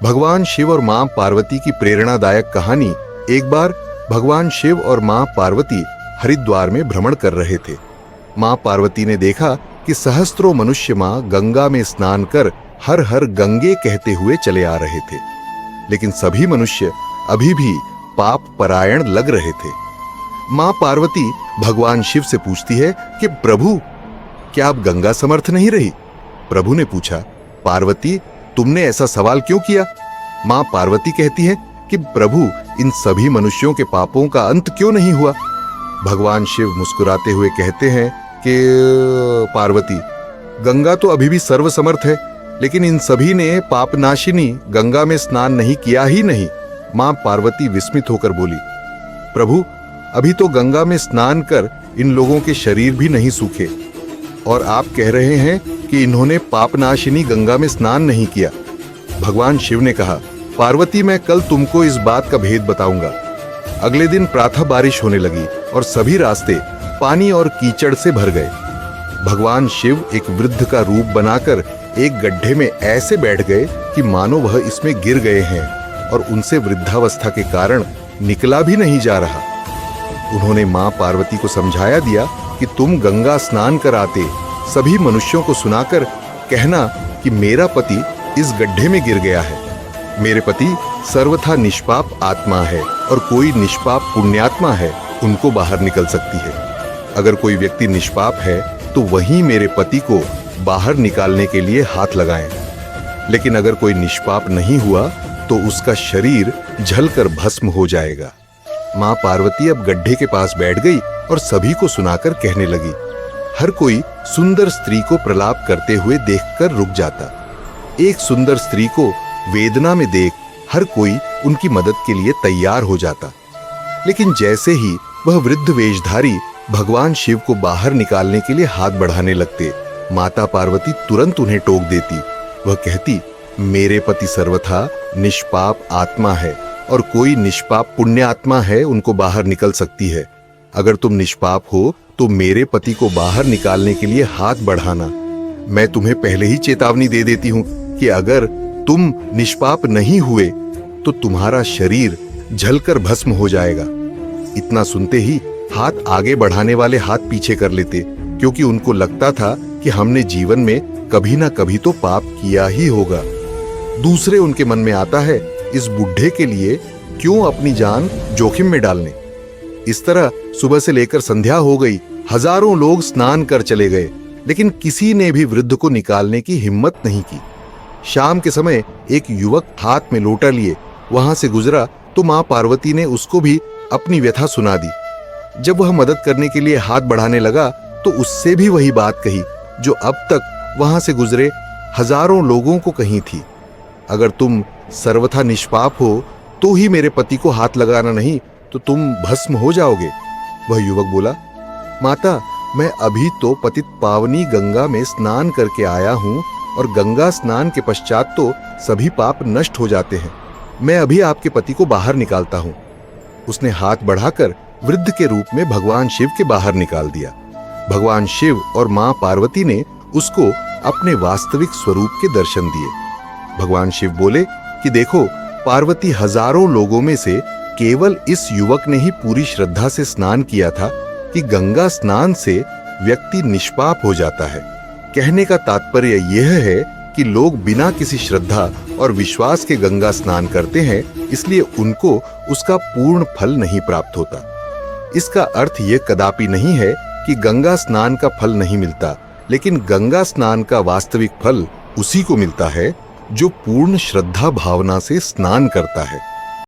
भगवान शिव और मां पार्वती की प्रेरणादायक कहानी। एक बार भगवान शिव और मां पार्वती हरिद्वार में भ्रमण कर रहे थे। मां पार्वती ने देखा कि सहस्त्रों मनुष्य मां गंगा में स्नान कर हर हर गंगे कहते हुए चले आ रहे थे, लेकिन सभी मनुष्य अभी भी पाप परायण लग रहे थे। मां पार्वती भगवान शिव से पूछती है कि प्रभु, क्या अब गंगा समर्थ नहीं रही? प्रभु ने पूछा, पार्वती, तुमने ऐसा सवाल क्यों किया? मां पार्वती कहती है कि प्रभु, इन सभी मनुष्यों के पापों का अंत क्यों नहीं हुआ? भगवान शिव मुस्कुराते हुए कहते हैं कि पार्वती, गंगा तो अभी भी सर्वसमर्थ है, लेकिन इन सभी ने पापनाशिनी गंगा में स्नान नहीं किया ही नहीं। मां पार्वती विस्मित होकर बोली, प्रभु, अभी तो गंगा में स्नान कर इन लोगों के शरीर भी नहीं सूखे, और आप कह रहे हैं कि इन्होंने पापनाशिनी गंगा में स्नान नहीं किया। भगवान शिव ने कहा, पार्वती, मैं कल तुमको इस बात का भेद बताऊंगा। अगले दिन प्रातः बारिश होने लगी और सभी रास्ते पानी और कीचड़ से भर गए। भगवान शिव एक वृद्ध का रूप बनाकर एक गड्ढे में ऐसे बैठ गए कि मानो वह इसमें गिर गए हैं और उनसे वृद्धावस्था के कारण निकला भी नहीं जा रहा। उन्होंने मां पार्वती को समझाया दिया कि तुम गंगा स्नान कर आते सभी मनुष्यों को सुनाकर कहना कि मेरा पति इस गड्ढे में गिर गया है। मेरे पति सर्वथा निष्पाप आत्मा है और कोई निष्पाप पुण्यात्मा है उनको बाहर निकल सकती है। अगर कोई व्यक्ति निष्पाप है तो वही मेरे पति को बाहर निकालने के लिए हाथ लगाएं। लेकिन अगर कोई निष्पाप नहीं हुआ तो उसका शरीर जलकर भस्म हो जाएगा। मां पार्वती अब गड्ढे के पास बैठ गई और सभी को सुनाकर कहने लगी। हर कोई सुंदर स्त्री को प्रलाप करते हुए देखकर रुक जाता। एक सुंदर स्त्री को वेदना में देख हर कोई उनकी मदद के लिए तैयार हो जाता। लेकिन जैसे ही वह वृद्ध वेशधारी भगवान शिव को बाहर निकालने के लिए हाथ बढ़ाने लगते, माता पार्वती तुरंत उन्हें टोक देती। वह कहती, मेरे पति सर्वथा निष्पाप आत्मा है और कोई निष्पाप पुण्यात्मा है उनको बाहर निकल सकती है। अगर तुम निष्पाप हो तो मेरे पति को बाहर निकालने के लिए हाथ बढ़ाना। मैं तुम्हें पहले ही चेतावनी दे देती हूं कि अगर तुम निष्पाप नहीं हुए तो तुम्हारा शरीर जलकर भस्म हो जाएगा। इतना सुनते ही हाथ आगे बढ़ाने वाले हाथ पीछे कर लेते, क्योंकि उनको लगता था कि हमने जीवन में कभी ना कभी तो पाप किया ही होगा। दूसरे उनके मन में आता है, इस बुढ़े के लिए क्यों अपनी जान जोखिम में डालने। इस तरह सुबह से लेकर संध्या हो गई। हजारों लोग स्नान कर चले गए, लेकिन किसी ने भी वृद्ध को निकालने की हिम्मत नहीं की। शाम के समय एक युवक हाथ में लोटा लिए वहां से गुजरा तो मां पार्वती ने उसको भी अपनी व्यथा सुना दी। जब वह मदद करने के लिए हाथ बढ़ाने लगा तो उससे भी वही बात कही जो अब तक वहां से गुजरे हजारों लोगों को कही थी। अगर तुम सर्वथा निष्पाप हो तो ही मेरे पति को हाथ लगाना, नहीं तो तुम भस्म हो जाओगे। वह युवक बोला, माता, मैं अभी तो पतित पावनी गंगा में स्नान करके आया हूं और गंगा स्नान के पश्चात तो सभी पाप नष्ट हो जाते हैं। मैं अभी आपके पति को बाहर निकालता हूं। उसने हाथ बढ़ाकर वृद्ध के रूप में भगवान शिव के बाहर निकाल दिया। भगवान शिव और मां पार्वती ने उसको अपने वास्तविक स्वरूप के दर्शन दिए। भगवान शिव बोले कि देखो, पार्वती, हजारों लोगों में से केवल इस युवक ने ही पूरी श्रद्धा से स्नान किया था कि गंगा स्नान से व्यक्ति निष्पाप हो जाता है। कहने का तात्पर्य यह है कि लोग बिना किसी श्रद्धा और विश्वास के गंगा स्नान करते हैं, इसलिए उनको उसका पूर्ण फल नहीं प्राप्त होता। इसका अर्थ यह कदापि नहीं है कि गंगा स्नान का फल नहीं मिलता, लेकिन गंगा स्नान का वास्तविक फल उसी को मिलता है जो पूर्ण श्रद्धा भावना से स्नान करता है।